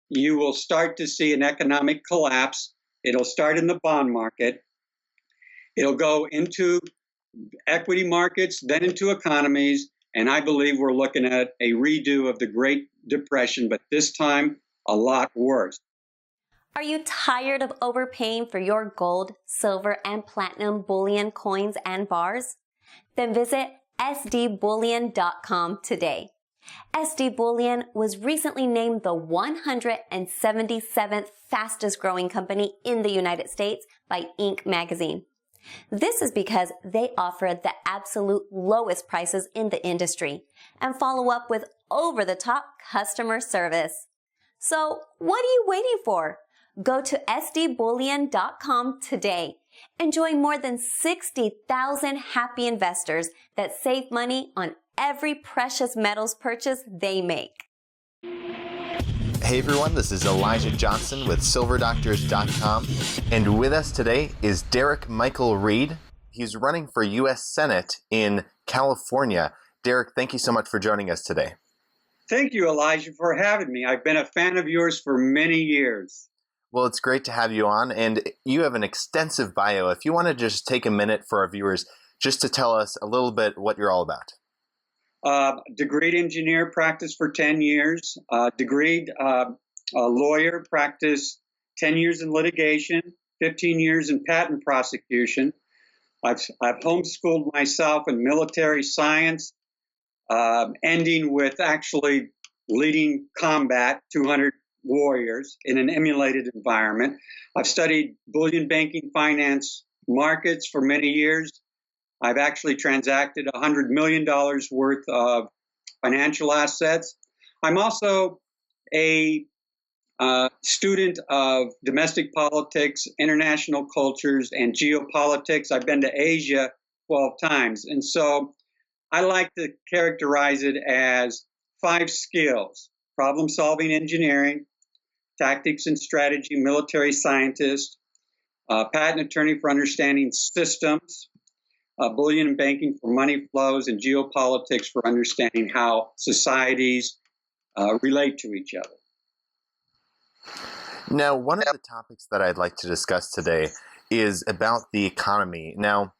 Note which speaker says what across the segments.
Speaker 1: you will start to see an economic collapse. It'll start in the bond market. It'll go into equity markets, then into economies, and I believe we're looking at a redo of the Great Depression, but this time a lot worse.
Speaker 2: Are you tired of overpaying for your gold, silver, and platinum bullion coins and bars? Then visit sdbullion.com today. SD Bullion was recently named the 177th fastest growing company in the United States by Inc. magazine. This is because they offer the absolute lowest prices in the industry and follow up with over-the-top customer service. So what are you waiting for? Go to sdbullion.com today and join more than 60,000 happy investors that save money on every precious metals purchase they make.
Speaker 3: Hey everyone, this is Elijah Johnson with silverdoctors.com, and with us today is Derrick Michael Reid. He's running for U.S. Senate in California. Derrick, thank you so much for joining us today.
Speaker 1: Thank you, Elijah, for having me. I've been a fan of yours for many years.
Speaker 3: Well, it's great to have you on, and you have an extensive bio. If you want to just take a minute for our viewers just to tell us a little bit what you're all about.
Speaker 1: Degreed engineer, practiced for 10 years. Degreed lawyer, practiced 10 years in litigation, 15 years in patent prosecution. I've homeschooled myself in military science, ending with actually leading combat, 200 warriors in an emulated environment. I've studied bullion banking finance markets for many years. I've actually transacted $100 million worth of financial assets. I'm also a student of domestic politics, international cultures, and geopolitics. I've been to Asia 12 times. And so I like to characterize it as 5 skills: problem-solving engineering, tactics and strategy, military scientist, patent attorney for understanding systems, bullion and banking for money flows, and geopolitics for understanding how societies relate to each other.
Speaker 3: Now, one of the topics that I'd like to discuss today is about the economy. Now,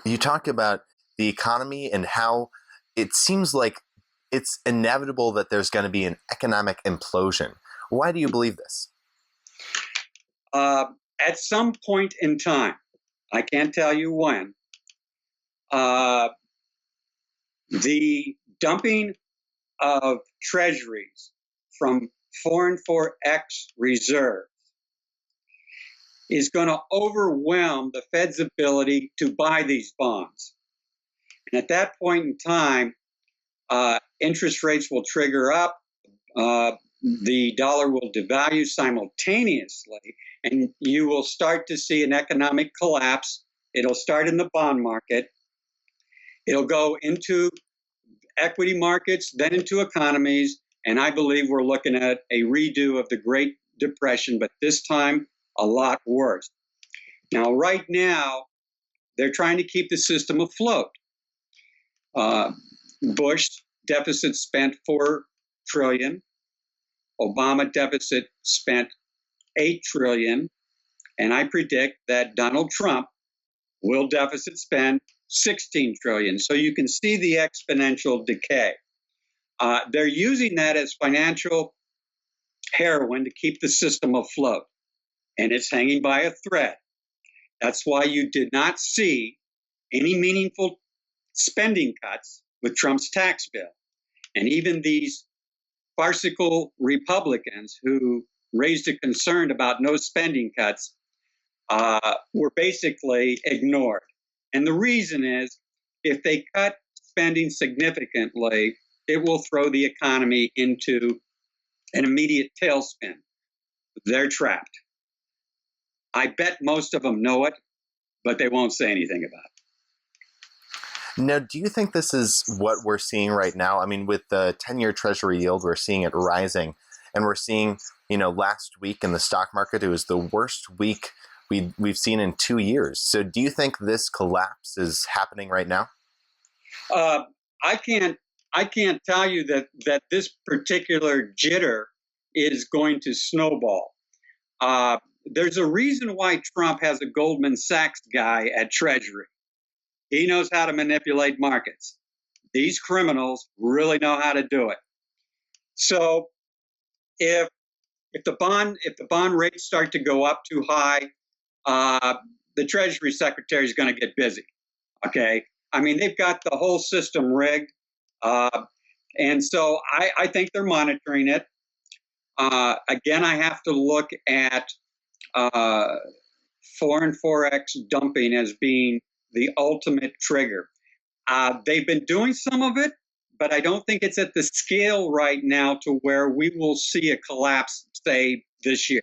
Speaker 3: you talk about the economy and how it seems like it's inevitable that there's going to be an economic implosion. Why do you believe this?
Speaker 1: At some point in time, I can't tell you when, the dumping of treasuries from foreign forex reserves is going to overwhelm the Fed's ability to buy these bonds. And at that point in time, interest rates will trigger up, the dollar will devalue simultaneously, and you will start to see an economic collapse. It'll start in the bond market. It'll go into equity markets, then into economies, and I believe we're looking at a redo of the Great Depression, but this time a lot worse. Now, right now, they're trying to keep the system afloat. Bush deficit spent $4 trillion. Obama deficit spent $8 trillion. And I predict that Donald Trump will deficit spend $16 trillion. So you can see the exponential decay. They're using that as financial heroin to keep the system afloat. And it's hanging by a thread. That's why you did not see any meaningful spending cuts with Trump's tax bill. And even these farcical Republicans who raised a concern about no spending cuts were basically ignored. And the reason is, if they cut spending significantly, it will throw the economy into an immediate tailspin. They're trapped. I bet most of them know it, but they won't say anything about it.
Speaker 3: Now, do you think this is what we're seeing right now? I mean, with the 10-year Treasury yield, we're seeing it rising, and we're seeing, last week in the stock market, it was the worst week we've seen in 2 years. So do you think this collapse is happening right now?
Speaker 1: I can't tell you that this particular jitter is going to snowball. There's a reason why Trump has a Goldman Sachs guy at Treasury. He knows how to manipulate markets. These criminals really know how to do it. So if the bond rates start to go up too high, the Treasury Secretary is going to get busy. Okay, I mean, they've got the whole system rigged, and so I think they're monitoring it. Again, I have to look at foreign forex dumping as being the ultimate trigger. They've been doing some of it, but I don't think it's at the scale right now to where we will see a collapse, say, this year.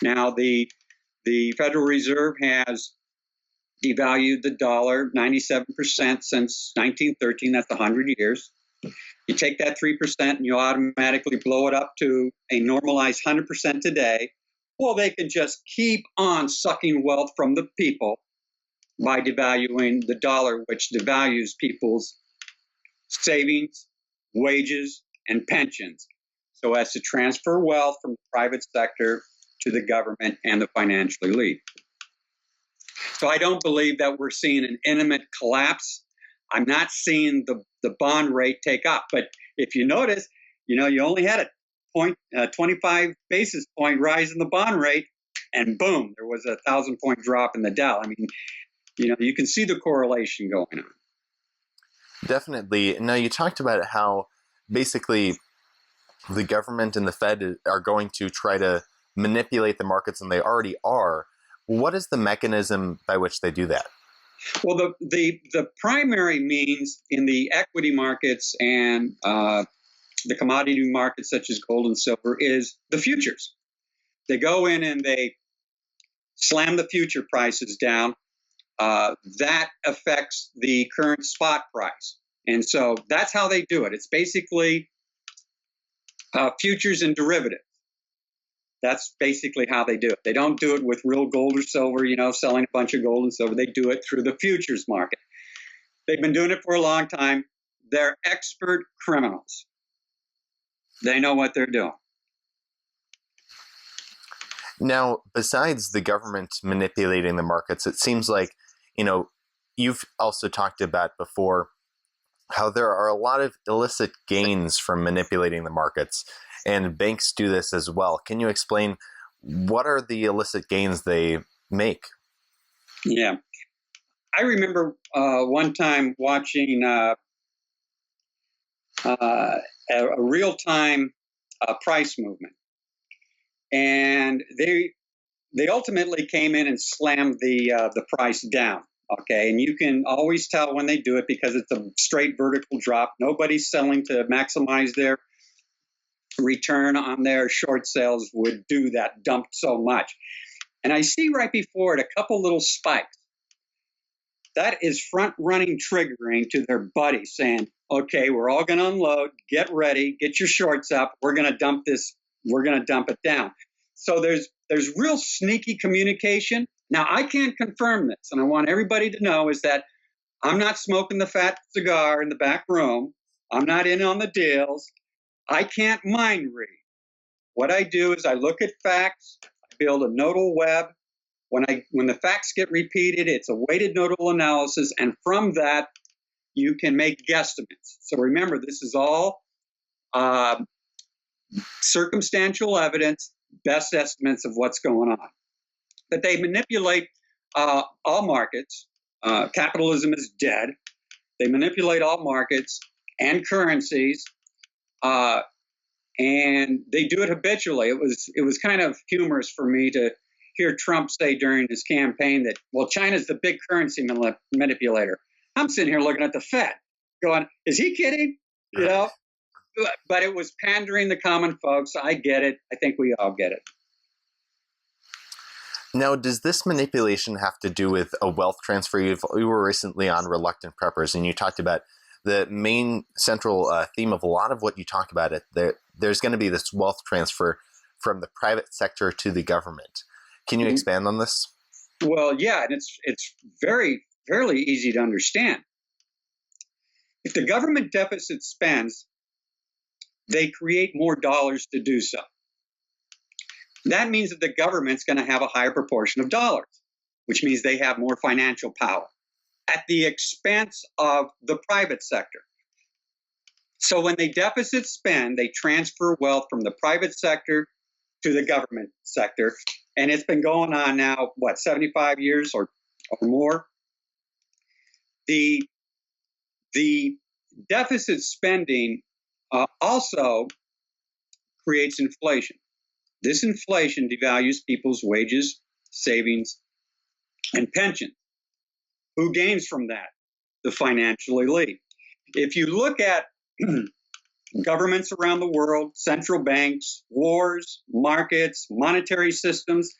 Speaker 1: Now, the Federal Reserve has devalued the dollar 97% since 1913. That's 100 years. You take that 3% and you automatically blow it up to a normalized 100% today. Well, they can just keep on sucking wealth from the people by devaluing the dollar, which devalues people's savings, wages, and pensions, so as to transfer wealth from the private sector to the government and the financial elite. So I don't believe that we're seeing an imminent collapse. I'm not seeing the bond rate take up. But if you notice, you only had a 25 basis point rise in the bond rate, and boom, there was a 1,000-point drop in the Dow. I mean, you can see the correlation going on.
Speaker 3: Definitely. Now, you talked about how basically the government and the Fed are going to try to manipulate the markets, and they already are. What is the mechanism by which they do that?
Speaker 1: Well, the primary means in the equity markets and the commodity markets, such as gold and silver, is the futures. They go in and they slam the future prices down. That affects the current spot price. And so that's how they do it. It's basically futures and derivatives. That's basically how they do it. They don't do it with real gold or silver, selling a bunch of gold and silver. They do it through the futures market. They've been doing it for a long time. They're expert criminals. They know what they're doing.
Speaker 3: Now, besides the government manipulating the markets, it seems like, you've also talked about before how there are a lot of illicit gains from manipulating the markets, and banks do this as well. Can you explain what are the illicit gains they make?
Speaker 1: Yeah. I remember one time watching a real-time price movement, and they ultimately came in and slammed the price down. Okay, and you can always tell when they do it because it's a straight vertical drop. Nobody's selling to maximize their return on their short sales would do that, dumped so much. And I see right before it a couple little spikes. That is front-running triggering to their buddy saying, okay, we're all going to unload, get ready, get your shorts up, we're going to dump this, we're going to dump it down. So there's real sneaky communication. Now, I can't confirm this, and I want everybody to know is that I'm not smoking the fat cigar in the back room. I'm not in on the deals. I can't mind read. What I do is I look at facts, I build a nodal web. When the facts get repeated, it's a weighted nodal analysis, and from that, you can make guesstimates. So remember, this is all circumstantial evidence, best estimates of what's going on. That they manipulate all markets. Capitalism is dead. They manipulate all markets and currencies, and they do it habitually. It was kind of humorous for me to hear Trump say during his campaign that, well, China's the big currency manipulator. I'm sitting here looking at the Fed, going, is he kidding? But it was pandering the common folks. I get it. I think we all get it.
Speaker 3: Now, does this manipulation have to do with a wealth transfer? We were recently on Reluctant Preppers, and you talked about the main central theme of a lot of what you talk about. There's going to be this wealth transfer from the private sector to the government. Can you expand on this?
Speaker 1: Well, yeah, and it's fairly easy to understand. If the government deficit spends they create more dollars to do so. That means that the government's going to have a higher proportion of dollars, which means they have more financial power at the expense of the private sector. So when they deficit spend, they transfer wealth from the private sector to the government sector. And it's been going on now, 75 years or more? The deficit spending also creates inflation. This inflation devalues people's wages, savings, and pensions. Who gains from that? The financial elite. If you look at governments around the world, central banks, wars, markets, monetary systems,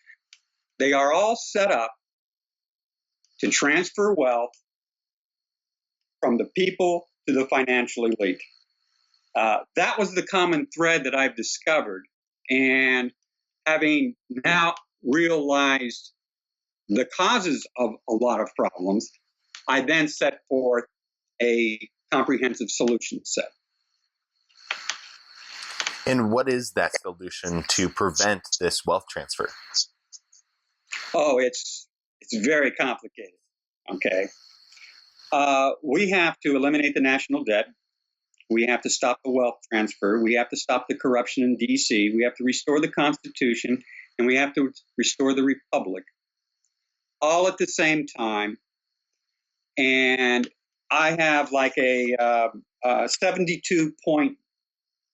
Speaker 1: they are all set up to transfer wealth from the people to the financial elite. That was the common thread that I've discovered. And having now realized the causes of a lot of problems, I then set forth a comprehensive solution set.
Speaker 3: And what is that solution to prevent this wealth transfer?
Speaker 1: Oh, it's very complicated. Okay. We have to eliminate the national debt. We have to stop the wealth transfer. We have to stop the corruption in D.C. We have to restore the Constitution, and we have to restore the Republic, all at the same time. And I have like a 72-point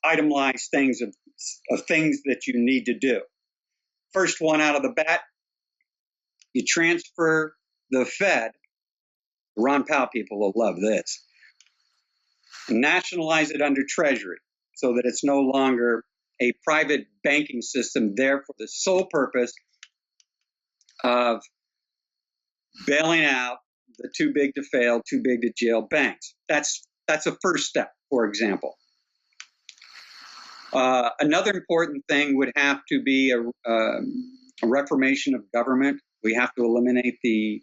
Speaker 1: itemized things of things that you need to do. First one out of the bat, you transfer the Fed. The Ron Powell people will love this. Nationalize it under Treasury so that it's no longer a private banking system there for the sole purpose of bailing out the too big to fail, too big to jail banks. That's a first step, for example. Another important thing would have to be a reformation of government. We have to eliminate the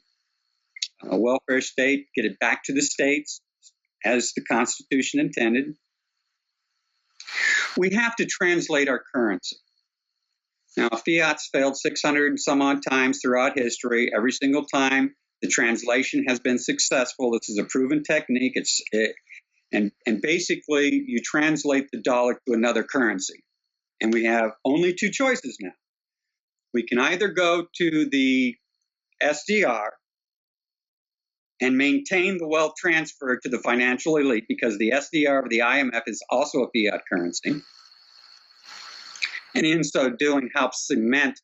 Speaker 1: welfare state, get it back to the states as the Constitution intended. We have to translate our currency. Now, fiat's failed 600 and some odd times throughout history. Every single time the translation has been successful. This is a proven technique. And basically, you translate the dollar to another currency. And we have only two choices now. We can either go to the SDR and maintain the wealth transfer to the financial elite, because the SDR of the IMF is also a fiat currency. And in so doing, helps cement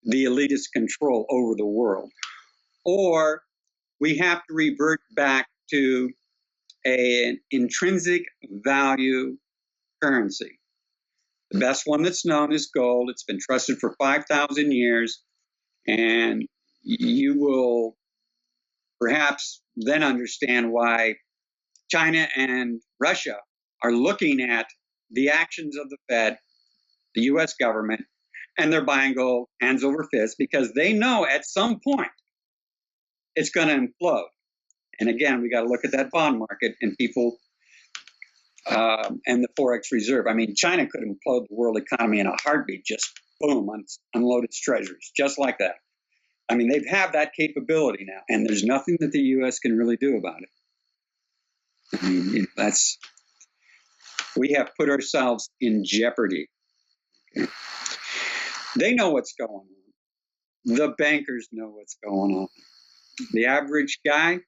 Speaker 1: the elitist control over the world. Or we have to revert back to an intrinsic value currency. The best one that's known is gold. It's been trusted for 5,000 years. And you will perhaps then understand why China and Russia are looking at the actions of the Fed, the U.S. government, and they're buying gold hands over fist because they know at some point it's going to implode. And again, we got to look at that bond market and people and the Forex reserve. I mean, China could implode the world economy in a heartbeat, just boom, unload its treasuries, just like that. I mean, they have that capability now, and there's nothing that the U.S. can really do about it. I mean, we have put ourselves in jeopardy. Okay. They know what's going on. The bankers know what's going on. The average guy,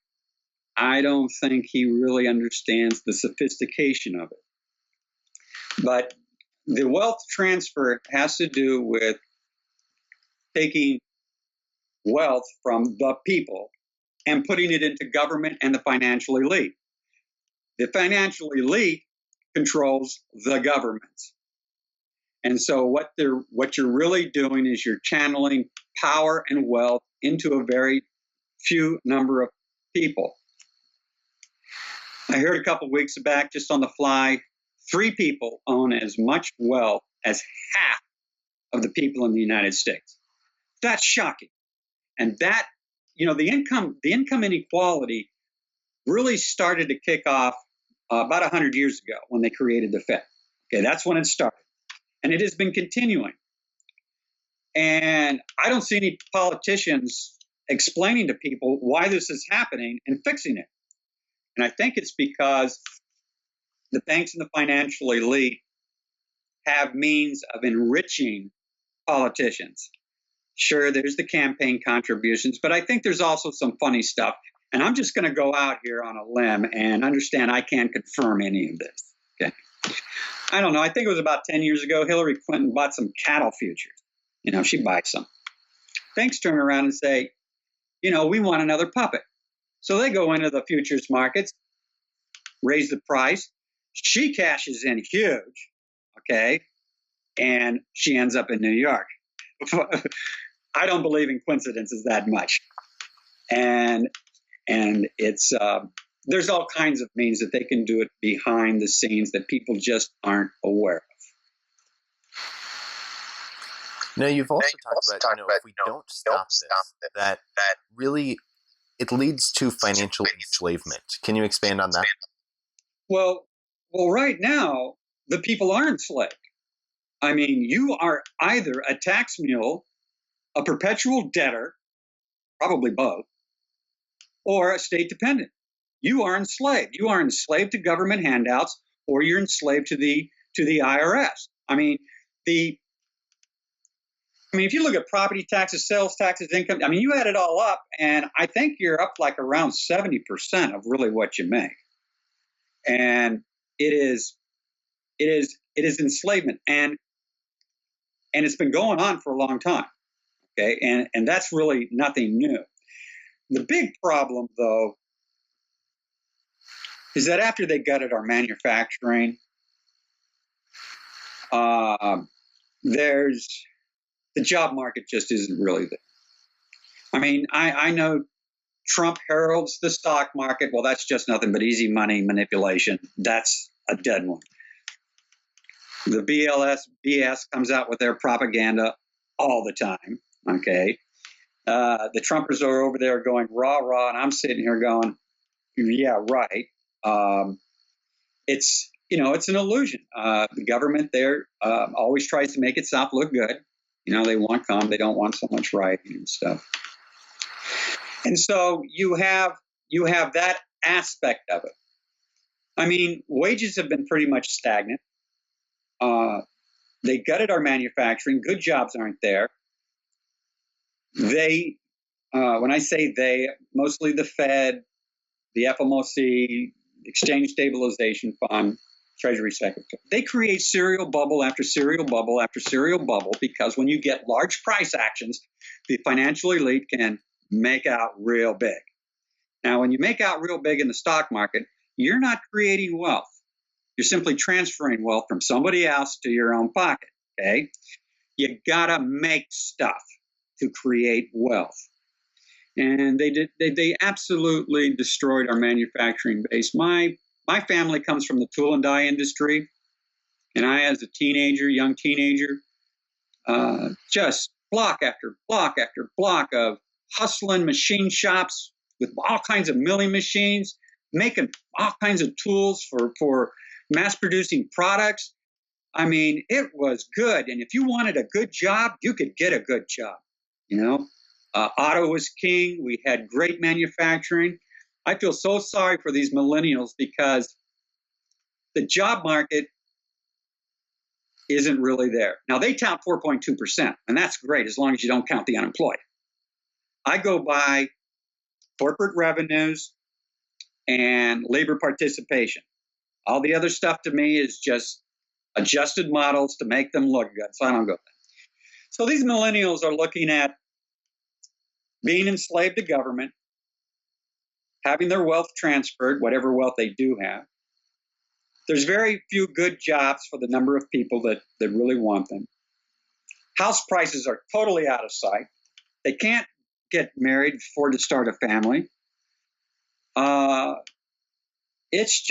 Speaker 1: I don't think he really understands the sophistication of it. But the wealth transfer has to do with taking wealth from the people and putting it into government and the financial elite. The financial elite controls the governments. And so what you're really doing is you're channeling power and wealth into a very few number of people. I heard a couple of weeks back, just on the fly, 3 people own as much wealth as half of the people in the United States. That's shocking. And that, the income inequality really started to kick off about 100 years ago when they created the Fed. Okay, that's when it started. And it has been continuing. And I don't see any politicians explaining to people why this is happening and fixing it. And I think it's because the banks and the financial elite have means of enriching politicians. Sure, there's the campaign contributions, but I think there's also some funny stuff. And I'm just going to go out here on a limb and understand I can't confirm any of this. Okay. I don't know. I think it was about 10 years ago, Hillary Clinton bought some cattle futures. She buys some. Banks turn around and say, we want another puppet. So they go into the futures markets, raise the price. She cashes in huge, okay, and she ends up in New York. I don't believe in coincidences that much. And it's there's all kinds of means that they can do it behind the scenes that people just aren't aware of.
Speaker 3: Now, you've also talked about, if we don't stop this, that really it leads to financial enslavement. Can you expand on that?
Speaker 1: Well, right now, the people are enslaved. I mean, you are either a tax mule, a perpetual debtor, probably both, or a state dependent. You are enslaved. You are enslaved to government handouts, or you're enslaved to the IRS. I mean, if you look at property taxes, sales taxes, income, you add it all up, and I think you're up like around 70% of really what you make. And it is enslavement, and it's been going on for a long time. Okay, and that's really nothing new. The big problem, though, is that after they gutted our manufacturing, there's the job market just isn't really there. I know Trump heralds the stock market. Well, that's just nothing but easy money manipulation. That's a dead one. The BS comes out with their propaganda all the time. Okay. The Trumpers are over there going rah, rah, and I'm sitting here going, yeah, right. It's an illusion. The government there always tries to make itself look good. They want calm. They don't want so much rioting and stuff. And so you have that aspect of it. Wages have been pretty much stagnant. They gutted our manufacturing. Good jobs aren't there. They, when I say they, mostly the Fed, the FOMC, Exchange Stabilization Fund, Treasury Secretary. They create serial bubble after serial bubble after serial bubble because when you get large price actions, the financial elite can make out real big. Now, when you make out real big in the stock market, you're not creating wealth. You're simply transferring wealth from somebody else to your own pocket, okay? You gotta make stuff to create wealth. And they absolutely destroyed our manufacturing base. My family comes from the tool and die industry, and I, as a young teenager, just block after block after block of hustling machine shops with all kinds of milling machines, making all kinds of tools for mass-producing products. It was good, and if you wanted a good job, you could get a good job, Auto was king. We had great manufacturing. I feel so sorry for these millennials because the job market isn't really there. Now, they count 4.2%, and that's great as long as you don't count the unemployed. I go by corporate revenues and labor participation. All the other stuff to me is just adjusted models to make them look good, so I don't go there. So these millennials are looking at being enslaved to government, having their wealth transferred, whatever wealth they do have. There's very few good jobs for the number of people that really want them. House prices are totally out of sight. They can't get married, afford to start a family. It's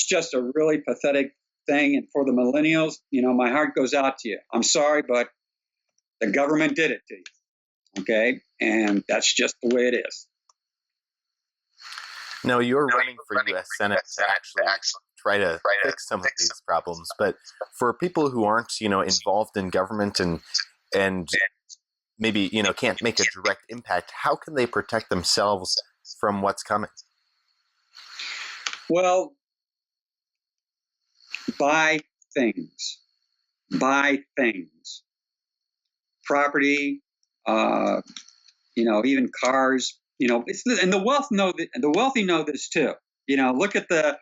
Speaker 1: just a really pathetic thing. And for the millennials, my heart goes out to you. I'm sorry, but the government did it to you. Okay? And that's just the way it is.
Speaker 3: Now, you're running for U.S. Senate to actually try to fix some of these problems. But for people who aren't, involved in government and maybe, can't make a direct impact, how can they protect themselves from what's coming?
Speaker 1: Well, buy things. Buy things. Property, even cars. And the wealthy know this too. Look at the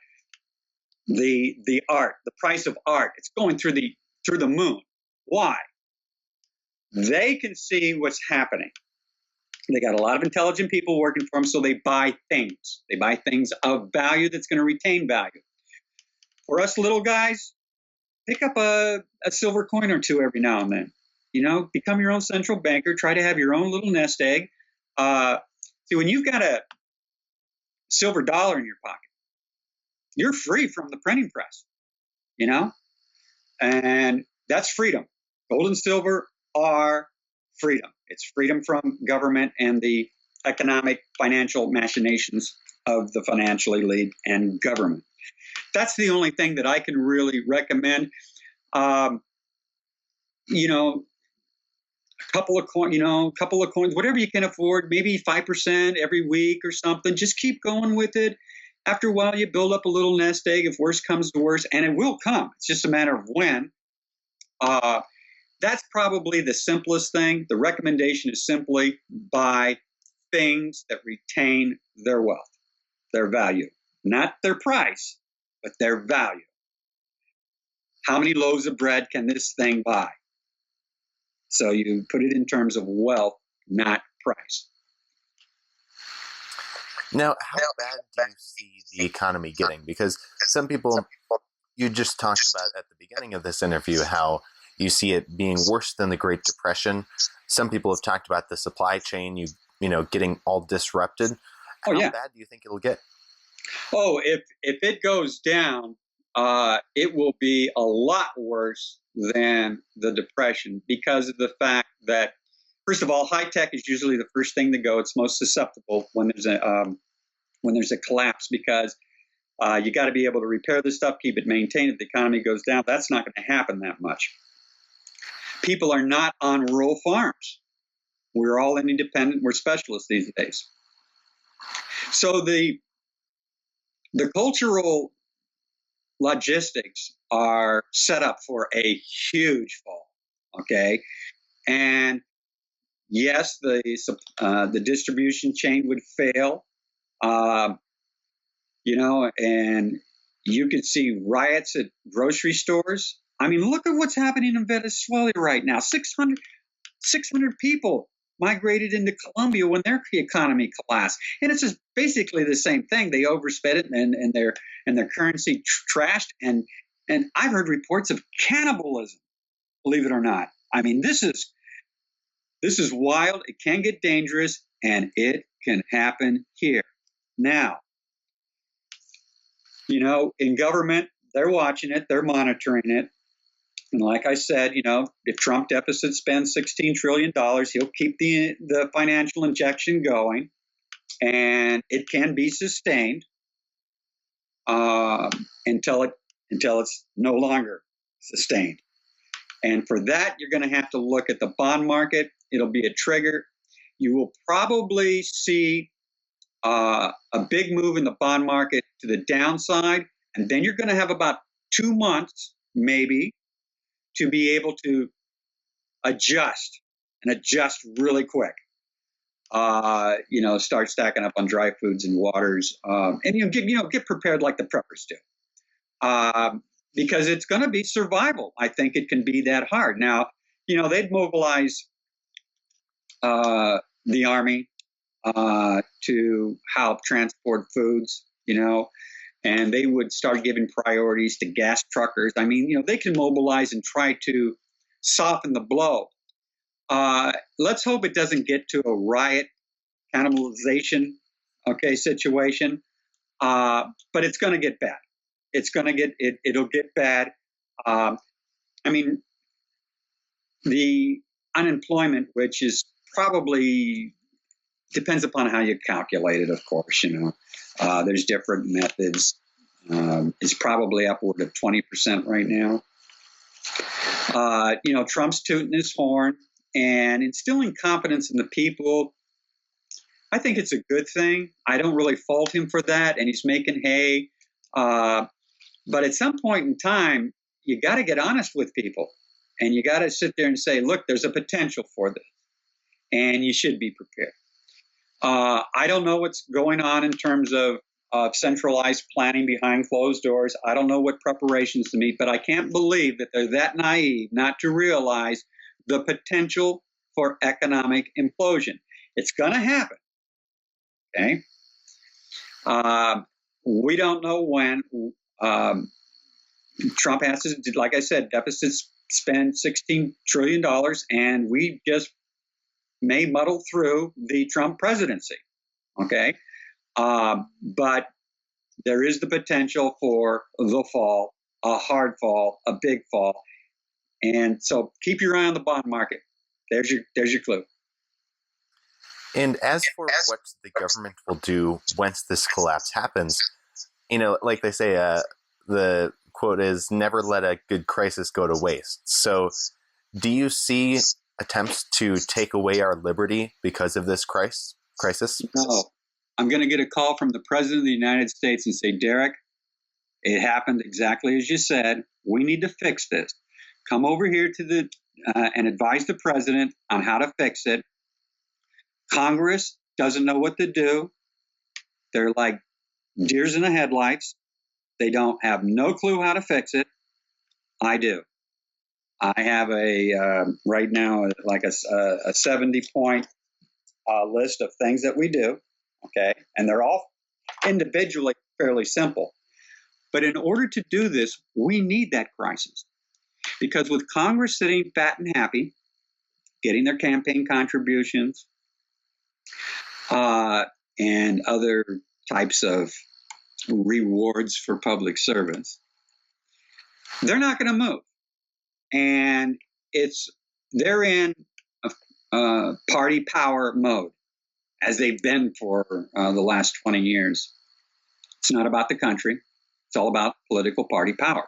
Speaker 1: art, the price of art. It's going through the moon. Why? They can see what's happening. They got a lot of intelligent people working for them, so they buy things. They buy things of value that's going to retain value. For us little guys, pick up a silver coin or two every now and then. Become your own central banker. Try to have your own little nest egg. See, when you've got a silver dollar in your pocket, you're free from the printing press, and that's freedom. Gold and silver are freedom. It's freedom from government and the economic, financial machinations of the financial elite and government. That's the only thing that I can really recommend. A couple of coins, whatever you can afford, maybe 5% every week or something. Just keep going with it. After a while, you build up a little nest egg if worse comes to worse, and it will come. It's just a matter of when. That's probably the simplest thing. The recommendation is simply buy things that retain their wealth, their value, not their price, but their value. How many loaves of bread can this thing buy? So you put it in terms of wealth, not price.
Speaker 3: Now, how bad do you see the economy getting? Because some people, you just talked about at the beginning of this interview how you see it being worse than the Great Depression. Some people have talked about the supply chain, getting all disrupted. How bad do you think it'll get?
Speaker 1: Oh, if it goes down, it will be a lot worse than the Depression because of the fact that, first of all, high tech is usually the first thing to go. It's most susceptible when there's a collapse because you got to be able to repair the stuff, keep it maintained. If the economy goes down, that's not going to happen that much. People are not on rural farms. We're all independent. We're specialists these days. So the cultural logistics are set up for a huge fall. Okay, and yes, the distribution chain would fail. And you could see riots at grocery stores. I mean, look at what's happening in Venezuela right now. 600 people migrated into Colombia when their economy collapsed. And it's just basically the same thing. They overspent it and their currency trashed. And I've heard reports of cannibalism, believe it or not. I mean, this is wild. It can get dangerous, and it can happen here. Now, in government, they're watching it, they're monitoring it. And like I said, if Trump deficit spends $16 trillion, he'll keep the financial injection going, and it can be sustained until it's no longer sustained. And for that, you're going to have to look at the bond market. It'll be a trigger. You will probably see a big move in the bond market to the downside, and then you're going to have about 2 months, maybe, to be able to adjust really quick. Start stacking up on dry foods and waters, and get prepared like the preppers do, because it's going to be survival. I think it can be that hard. Now, they'd mobilize the army to help transport foods, and they would start giving priorities to gas truckers. I mean, they can mobilize and try to soften the blow. Let's hope it doesn't get to a riot, cannibalization, situation. But it's going to get bad. It'll get bad. The unemployment, which is probably depends upon how you calculate it, of course. There's different methods. It's probably upward of 20% right now. Trump's tooting his horn and instilling confidence in the people. I think it's a good thing. I don't really fault him for that, and he's making hay. But at some point in time, you got to get honest with people, and you got to sit there and say, look, there's a potential for this, and you should be prepared. I don't know what's going on in terms of centralized planning behind closed doors. I don't know what preparations to meet, but I can't believe that they're that naive not to realize the potential for economic implosion. It's going to happen. Okay. We don't know when. Trump has to, like I said, deficits spend $16 trillion, and we just may muddle through the Trump presidency. Okay. But there is the potential for the fall, a hard fall, a big fall. And so keep your eye on the bond market. There's your clue.
Speaker 3: And as for what the government will do once this collapse happens, like they say, the quote is, never let a good crisis go to waste. So do you see attempts to take away our liberty because of this crisis?
Speaker 1: No. I'm going to get a call from the President of the United States and say, Derrick, it happened exactly as you said. We need to fix this. Come over here to and advise the President on how to fix it. Congress doesn't know what to do. They're like deers in the headlights. They don't have no clue how to fix it. I do. I have right now, like a 70-point list of things that we do. Okay. And they're all individually fairly simple. But in order to do this, we need that crisis. Because with Congress sitting fat and happy, getting their campaign contributions, and other types of rewards for public service, they're not going to move. And they're in party power mode, as they've been for the last 20 years. It's not about the country. It's all about political party power.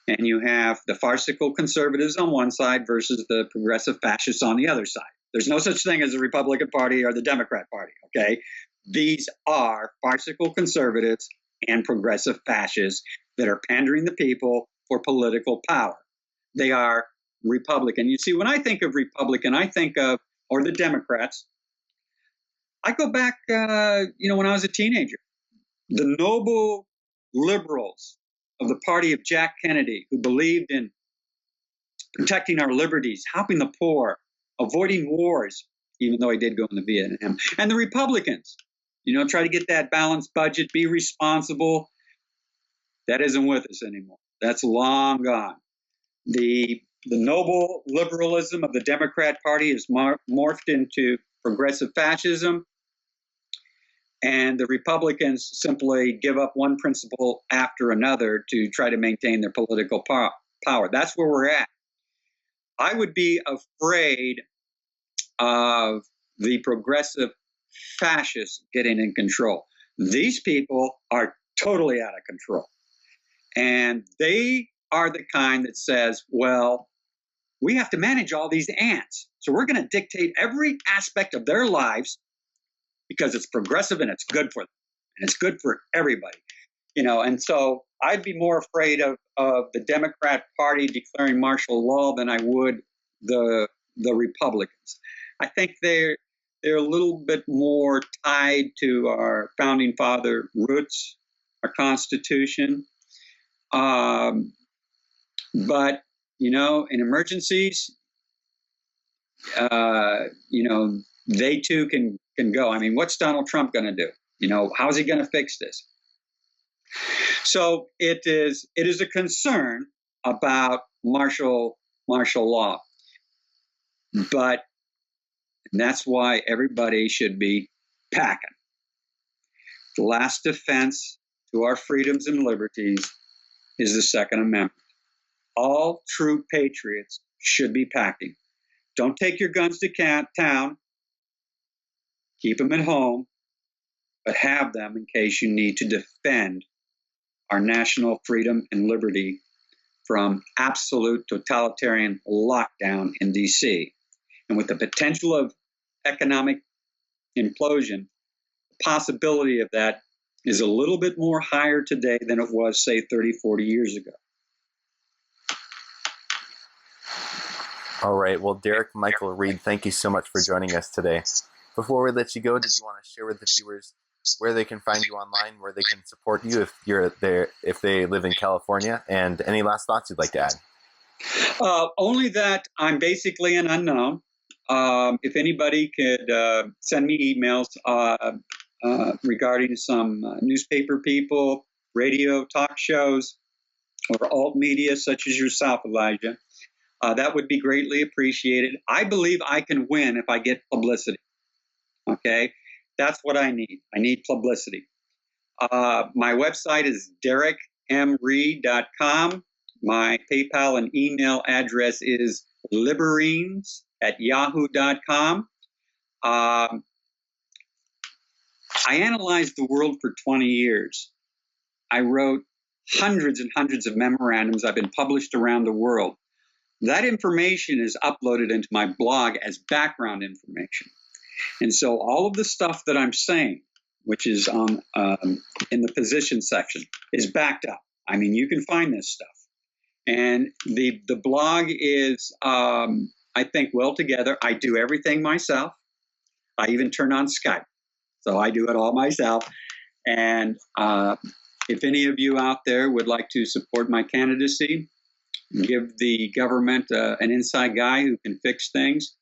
Speaker 1: And you have the farcical conservatives on one side versus the progressive fascists on the other side. There's no such thing as the Republican Party or the Democrat Party, okay? These are farcical conservatives and progressive fascists that are pandering the people for political power. They are Republican. You see, when I think of Republican, or the Democrats, I go back, when I was a teenager. The noble liberals of the party of Jack Kennedy, who believed in protecting our liberties, helping the poor, avoiding wars, even though he did go into Vietnam. And the Republicans, try to get that balanced budget, be responsible. That isn't with us anymore. That's long gone. The noble liberalism of the Democrat Party is morphed into progressive fascism. And the Republicans simply give up one principle after another to try to maintain their political power. That's where we're at. I would be afraid of the progressive fascists getting in control. These people are totally out of control. And they are the kind that says, well, we have to manage all these ants. So we're going to dictate every aspect of their lives because it's progressive and it's good for them. And it's good for everybody. And so I'd be more afraid of the Democrat Party declaring martial law than I would the Republicans. I think they're a little bit more tied to our founding father roots, our Constitution. But, in emergencies, they too can go. I mean, what's Donald Trump going to do? How's he going to fix this? So it is a concern about martial law. But that's why everybody should be packing. The last defense to our freedoms and liberties is the Second Amendment. All true patriots should be packing. Don't take your guns to town. Keep them at home, but have them in case you need to defend our national freedom and liberty from absolute totalitarian lockdown in DC. And with the potential of economic implosion, the possibility of that is a little bit more higher today than it was, say, 30, 40 years ago.
Speaker 3: All right. Well, Derrick Michael Reid, thank you so much for joining us today. Before we let you go, did you want to share with the viewers where they can find you online, where they can support you if you're there, if they live in California, and any last thoughts you'd like to add?
Speaker 1: Only that I'm basically an unknown. If anybody could send me emails regarding some newspaper people, radio talk shows, or alt media such as yourself, Elijah, that would be greatly appreciated. I believe I can win if I get publicity. Okay? That's what I need. I need publicity. My website is derrickmreid.com. My PayPal and email address is liberines@yahoo.com. I analyzed the world for 20 years. I wrote hundreds and hundreds of memorandums. I've been published around the world. That information is uploaded into my blog as background information. And so all of the stuff that I'm saying, which is on in the position section, is backed up. I mean, you can find this stuff. And the blog is, I think, well together. I do everything myself. I even turn on Skype. So I do it all myself. And if any of you out there would like to support my candidacy, give the government an inside guy who can fix things,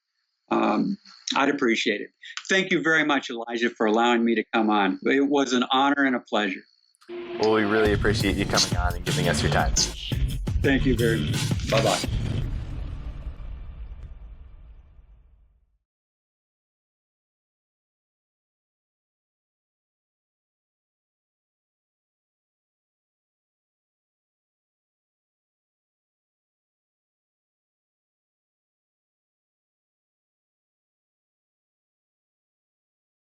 Speaker 1: I'd appreciate it. Thank you very much, Elijah, for allowing me to come on. It was an honor and a pleasure.
Speaker 3: Well, we really appreciate you coming on and giving us your time.
Speaker 1: Thank you very much. Bye-bye.